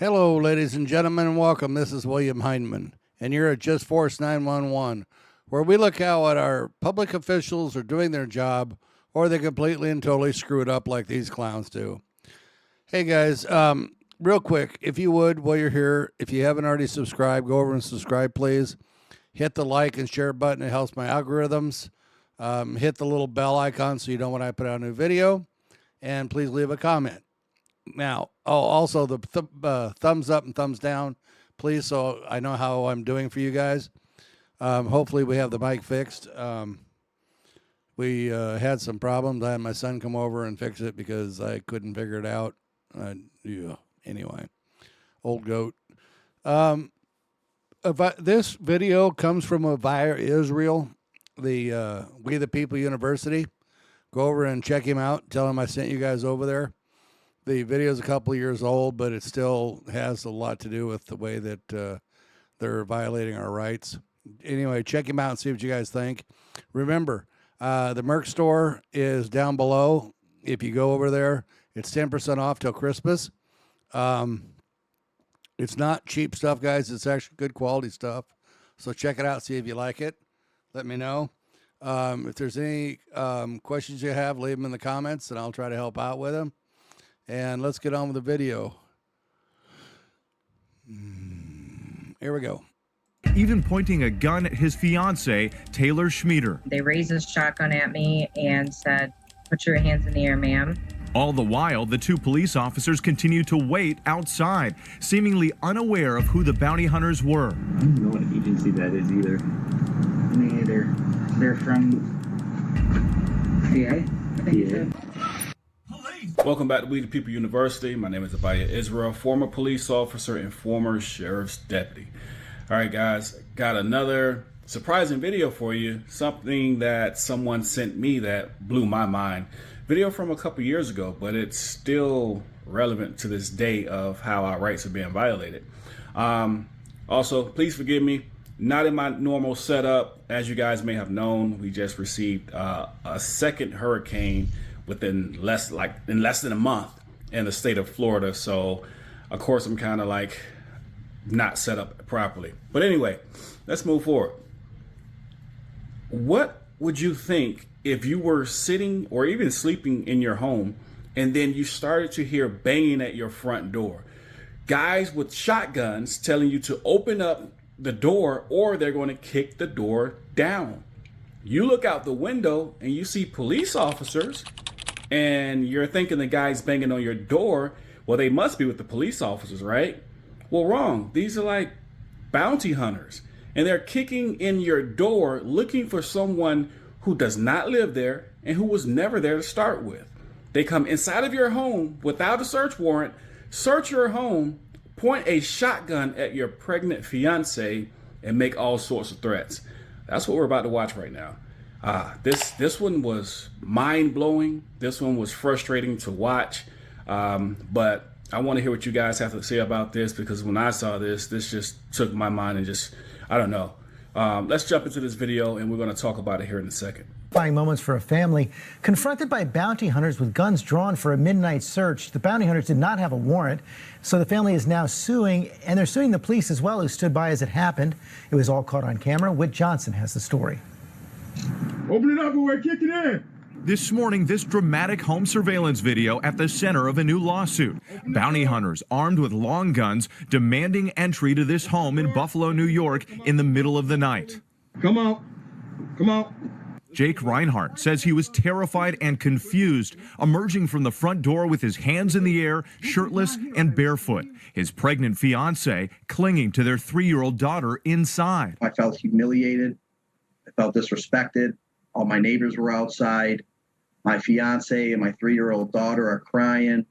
Hello, ladies and gentlemen, and welcome. This is William Heineman, and you're at Just Force 911, where we look how what our public officials are doing their job, or they completely and totally screw it up like these clowns do. Hey, guys, real quick, if you would, while you're here, if you haven't already subscribed, go over and subscribe, please. Hit the like and share button. It helps my algorithms. Hit the little bell icon so you know when I put out a new video, and please leave a comment. Now, also the thumbs up and thumbs down, please, so I know how I'm doing for you guys. Hopefully we have the mic fixed. We had some problems. I had my son come over and fix it because I couldn't figure it out. Anyway, old goat. This video comes from via Israel, the We the People University. Go over and check him out. Tell him I sent you guys over there. The video is a couple of years old, but it still has a lot to do with the way that they're violating our rights. Anyway, check him out and see what you guys think. Remember, the Merc store is down below. If you go over there, it's 10% off till Christmas. It's not cheap stuff, guys. It's actually good quality stuff. So check it out, see if you like it. Let me know. If there's any questions you have, leave them in the comments, and I'll try to help out with them. And let's get on with the video. Here we go. Even pointing a gun at his fiancée, Taylor Schmieder. They raised a shotgun at me and said, "Put your hands in the air, ma'am." All the while, the two police officers continue to wait outside, seemingly unaware of who the bounty hunters were. I don't know what agency that is either. Me either. They're from PA, I think you said. Welcome back to We the People University. My name is Abaya Israel, former police officer and former sheriff's deputy. All right, guys, got another surprising video for you. Something that someone sent me that blew my mind. Video from a couple years ago, but it's still relevant to this day of how our rights are being violated. Also, please forgive me. Not in my normal setup. As you guys may have known, we just received a second hurricane within less than a month in the state of Florida. So of course I'm kind of like not set up properly. But anyway, let's move forward. What would you think if you were sitting or even sleeping in your home and then you started to hear banging at your front door? Guys with shotguns telling you to open up the door or they're going to kick the door down. You look out the window and you see police officers, and you're thinking the guy's banging on your door. Well, they must be with the police officers, right? Well, wrong. These are like bounty hunters, and they're kicking in your door looking for someone who does not live there and who was never there to start with. They come inside of your home without a search warrant, search your home, point a shotgun at your pregnant fiance, and make all sorts of threats. That's what we're about to watch right now. This one was mind-blowing. This one was frustrating to watch. But I want to hear what you guys have to say about this, because when I saw this just took my mind and just, I don't know. Let's jump into this video, and we're going to talk about it here in a second. Moments for a family confronted by bounty hunters with guns drawn for a midnight search. The bounty hunters did not have a warrant, so the family is now suing, and they're suing the police as well, who stood by as it happened. It was all caught on camera. Whit Johnson has the story. Open it up and we're kicking in. This morning, this dramatic home surveillance video at the center of a new lawsuit. Bounty hunters armed with long guns demanding entry to this home in Buffalo, New York in the middle of the night. Come out. Come out. Jake Reinhardt says he was terrified and confused, emerging from the front door with his hands in the air, shirtless and barefoot. His pregnant fiancée clinging to their 3-year-old daughter inside. I felt humiliated. I felt disrespected. All my neighbors were outside. My fiance and my 3-year-old daughter are crying.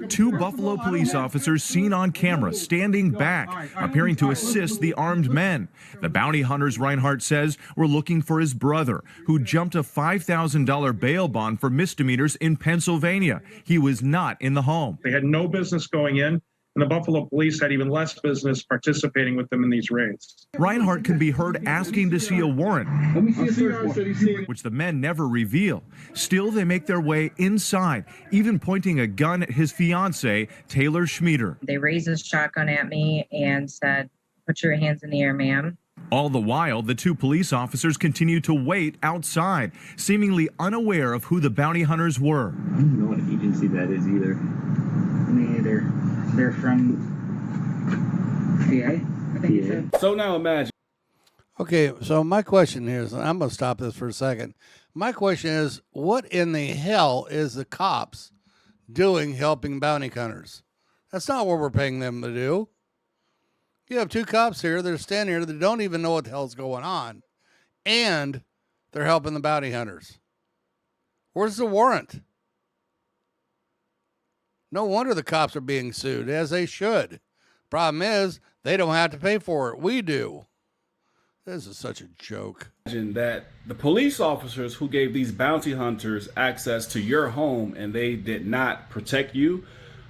2 Buffalo police officers seen on camera standing back, appearing to assist the armed men. The bounty hunters, Reinhardt says, were looking for his brother, who jumped a $5,000 bail bond for misdemeanors in Pennsylvania. He was not in the home. They had no business going in. And the Buffalo police had even less business participating with them in these raids. Reinhardt can be heard asking to see a warrant, Let me see a search warrant. which the men never reveal. Still, they make their way inside, even pointing a gun at his fiancée, Taylor Schmieder. They raised a shotgun at me and said, "Put your hands in the air, ma'am." All the while, the two police officers continue to wait outside, seemingly unaware of who the bounty hunters were. I don't know what agency that is either. Me either. They're from PA, I think you said. So now imagine. Okay, so my question here is, I'm going to stop this for a second. My question is, what in the hell is the cops doing helping bounty hunters? That's not what we're paying them to do. You have two cops here, they're standing here, they don't even know what the hell's going on, and they're helping the bounty hunters. Where's the warrant? No wonder the cops are being sued, as they should. Problem is, they don't have to pay for it. We do. This is such a joke. Imagine that the police officers who gave these bounty hunters access to your home and they did not protect you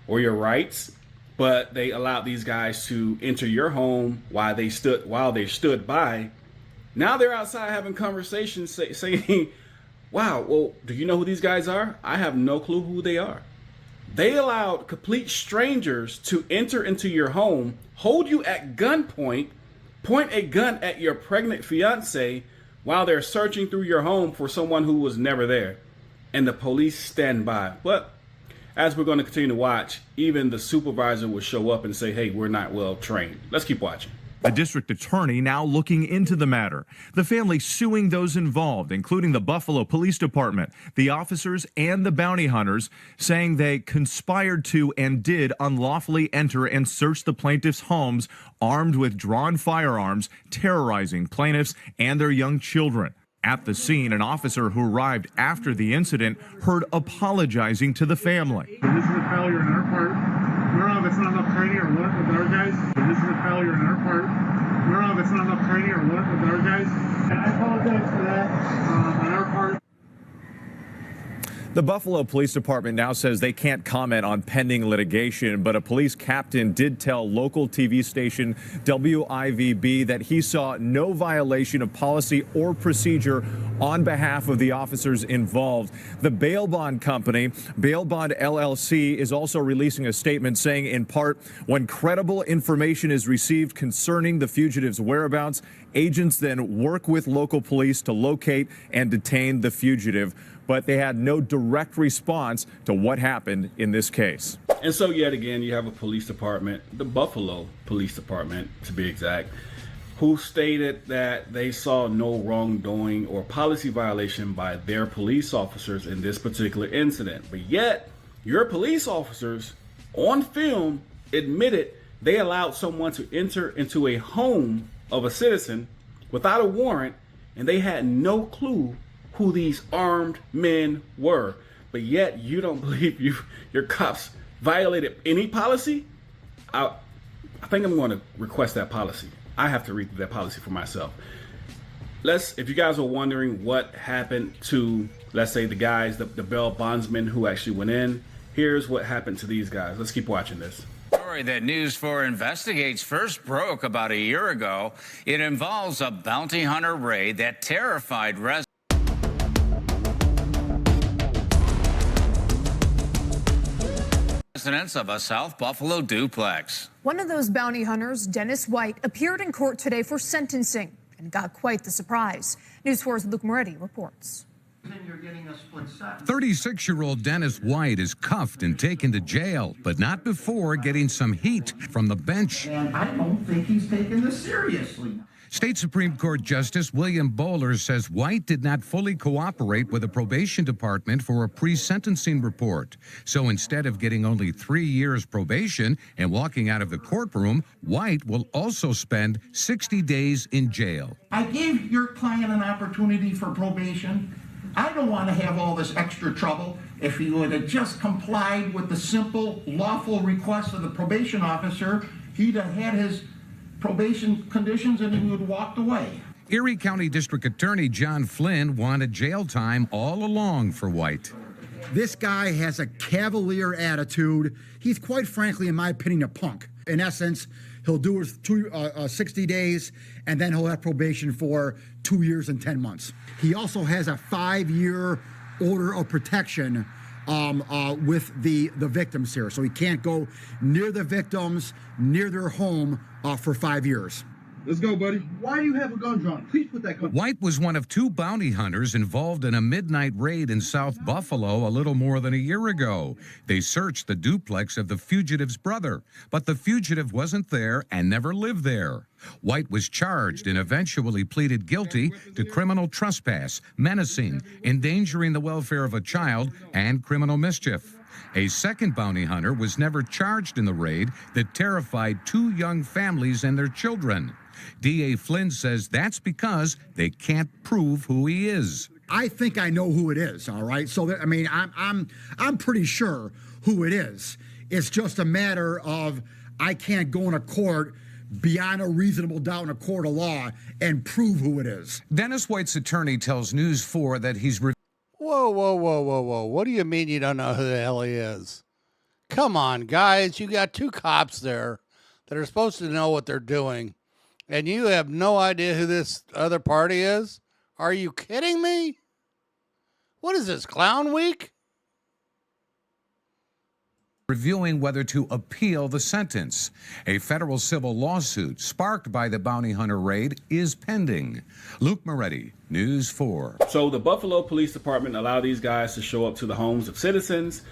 or your rights, but they allowed these guys to enter your home while they stood by. Now they're outside having conversations saying, wow, well, do you know who these guys are? I have no clue who they are. They allowed complete strangers to enter into your home, hold you at gunpoint, point a gun at your pregnant fiance while they're searching through your home for someone who was never there. And the police stand by. But as we're going to continue to watch, even the supervisor will show up and say, hey, we're not well trained. Let's keep watching. The district attorney now looking into the matter. The family suing those involved, including the Buffalo Police Department, the officers, and the bounty hunters, saying they conspired to and did unlawfully enter and search the plaintiffs' homes armed with drawn firearms, terrorizing plaintiffs and their young children. At the scene, an officer who arrived after the incident heard apologizing to the family. This is a failure on our part. Moron, that's not enough training or what with our guys. This is a failure on our part. Moron, that's not enough training or what with our guys. And I apologize for that on our part. The Buffalo Police Department now says they can't comment on pending litigation, but a police captain did tell local TV station WIVB that he saw no violation of policy or procedure on behalf of the officers involved. The bail bond company, Bail Bond LLC, is also releasing a statement saying, in part, when credible information is received concerning the fugitive's whereabouts, agents then work with local police to locate and detain the fugitive. But they had no direct response to what happened in this case. And so yet again, you have a police department, the Buffalo Police Department to be exact, who stated that they saw no wrongdoing or policy violation by their police officers in this particular incident. But yet, your police officers on film admitted they allowed someone to enter into a home of a citizen without a warrant, and they had no clue who these armed men were. But yet you don't believe your cops violated any policy? I think I'm going to request that policy. I have to read that policy for myself. If you guys are wondering what happened to, let's say, the guys, the bail bondsmen who actually went in, here's what happened to these guys. Let's keep watching this. Story that News 4 investigates first broke about a year ago. It involves a bounty hunter raid that terrified residents of a South Buffalo duplex. One of those bounty hunters, Dennis White, appeared in court today for sentencing and got quite the surprise. News 4's Luke Moretti reports. 36-year-old Dennis White is cuffed and taken to jail, but not before getting some heat from the bench. And I don't think he's taking this seriously. State Supreme Court Justice William Bowler says White did not fully cooperate with the probation department for a pre-sentencing report. So instead of getting only 3 years probation and walking out of the courtroom, White will also spend 60 days in jail. I gave your client an opportunity for probation. I don't want to have all this extra trouble. If he would have just complied with the simple, lawful request of the probation officer, he'd have had his probation conditions and he would have walked away. Erie County District Attorney John Flynn wanted jail time all along for White. This guy has a cavalier attitude. He's quite frankly, in my opinion, a punk. In essence, he'll do his 60 days, and then he'll have probation for 2 years and 10 months. He also has a 5-year order of protection with the victims here. So he can't go near the victims, near their home for 5 years. Let's go, buddy. Why do you have a gun drawn? Please put that gun. White was one of 2 bounty hunters involved in a midnight raid in South Buffalo a little more than a year ago. They searched the duplex of the fugitive's brother, but the fugitive wasn't there and never lived there. White was charged and eventually pleaded guilty to criminal trespass, menacing, endangering the welfare of a child, and criminal mischief. A second bounty hunter was never charged in the raid that terrified 2 young families and their children. D.A. Flynn says that's because they can't prove who he is. I think I know who it is, all right? So, I mean, I'm pretty sure who it is. It's just a matter of I can't go in a court beyond a reasonable doubt in a court of law and prove who it is. Dennis White's attorney tells News 4 that he's... Whoa, whoa, whoa, whoa, whoa. What do you mean you don't know who the hell he is? Come on, guys. You got 2 cops there that are supposed to know what they're doing, and you have no idea who this other party is? Are you kidding me? What is this, Clown Week? Reviewing whether to appeal the sentence. A federal civil lawsuit sparked by the bounty hunter raid is pending. Luke Moretti, News 4. So the Buffalo Police Department allowed these guys to show up to the homes of citizens.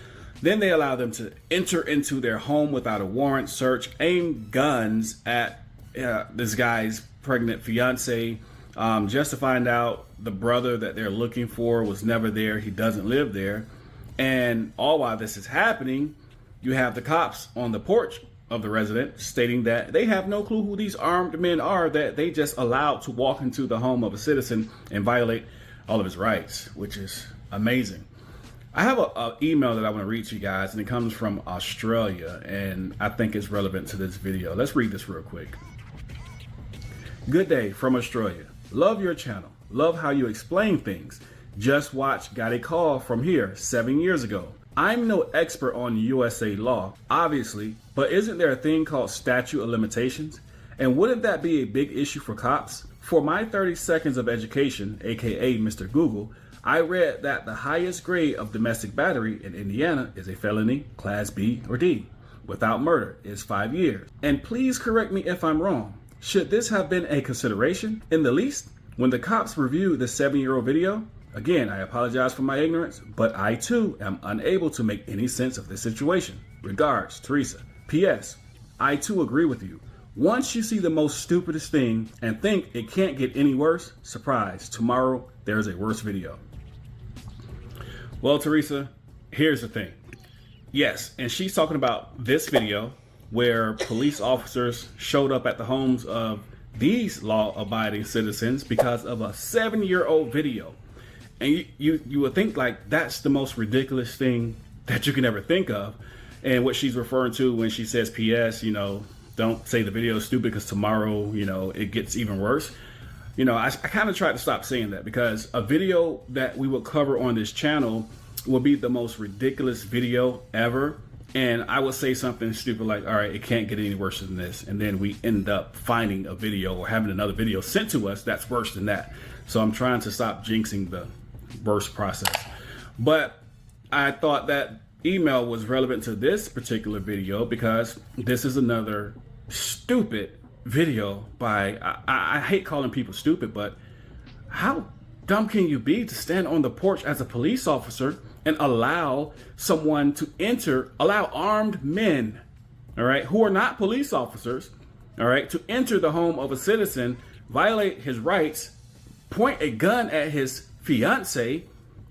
Then they allowed them to enter into their home without a warrant, search, aim guns at this guy's pregnant fiance, just to find out the brother that they're looking for was never there. He doesn't live there. And all while this is happening, you have the cops on the porch of the resident stating that they have no clue who these armed men are that they just allowed to walk into the home of a citizen and violate all of his rights, which is amazing. I have an email that I want to read to you guys, and it comes from Australia, and I think it's relevant to this video. Let's read this real quick. Good day from Australia. Love your channel. Love how you explain things. Just watch Got a Call from here 7 years ago. I'm no expert on USA law, obviously, but isn't there a thing called statute of limitations? And wouldn't that be a big issue for cops? For my 30 seconds of education, aka Mr. Google, I read that the highest grade of domestic battery in Indiana is a felony, class B or D. Without murder is 5 years. And please correct me if I'm wrong. Should this have been a consideration in the least? When the cops reviewed the 7-year-old video, again, I apologize for my ignorance, but I too am unable to make any sense of this situation. Regards, Teresa. P.S. I too agree with you. Once you see the most stupidest thing and think it can't get any worse, surprise, tomorrow there's a worse video. Well, Teresa, here's the thing. Yes, and she's talking about this video where police officers showed up at the homes of these law-abiding citizens because of a 7-year-old video. And you would think like that's the most ridiculous thing that you can ever think of. And what she's referring to when she says, P.S., don't say the video is stupid because tomorrow, it gets even worse. I kind of tried to stop saying that because a video that we will cover on this channel will be the most ridiculous video ever. And I would say something stupid like, all right, it can't get any worse than this. And then we end up finding a video or having another video sent to us that's worse than that. So I'm trying to stop jinxing the worst process. But I thought that email was relevant to this particular video because this is another stupid video by, I hate calling people stupid, but how dumb can you be to stand on the porch as a police officer and allow someone to allow armed men, all right, who are not police officers, all right, to enter the home of a citizen, violate his rights, point a gun at his fiance,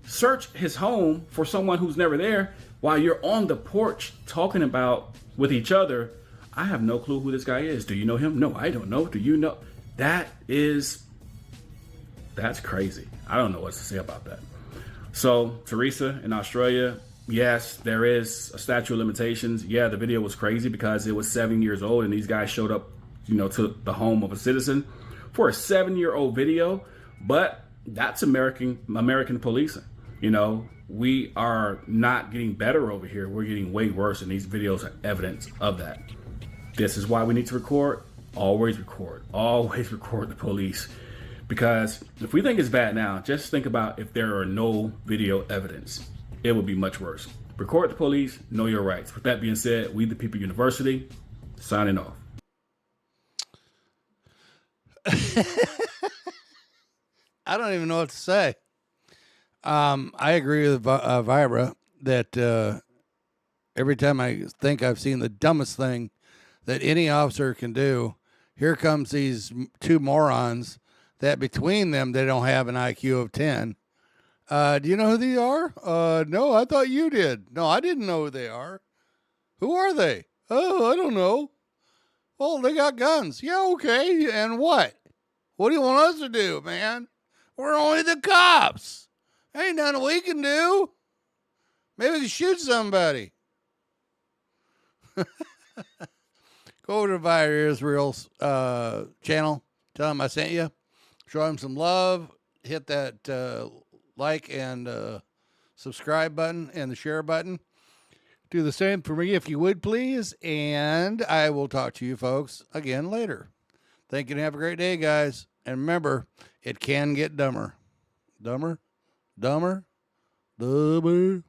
search his home for someone who's never there while you're on the porch talking about with each other. I have no clue who this guy is. Do you know him? No, I don't know. Do you know? That's crazy. I don't know what to say about that. So, Teresa in Australia, yes, there is a statute of limitations. Yeah, the video was crazy because it was 7 years old and these guys showed up, to the home of a citizen for a 7-year-old video. But that's American policing. You know, we are not getting better over here. We're getting way worse, and these videos are evidence of that. This is why we need to record. Always record. Always record the police. Because if we think it's bad now, just think about if there are no video evidence. It would be much worse. Record the police, know your rights. With that being said, We the People University, signing off. I don't even know what to say. I agree with Vibra that every time I think I've seen the dumbest thing that any officer can do, here comes these two morons that between them, they don't have an IQ of 10. Do you know who they are? No, I thought you did. No, I didn't know who they are. Who are they? Oh, I don't know. Well, they got guns. Yeah, okay. And what? What do you want us to do, man? We're only the cops. Ain't nothing we can do. Maybe we can shoot somebody. Go over to Vire Israel's channel. Tell him I sent you. Show him some love. Hit that like and subscribe button and the share button. Do the same for me if you would, please. And I will talk to you folks again later. Thank you and have a great day, guys. And remember, it can get dumber. Dumber? Dumber? Dumber?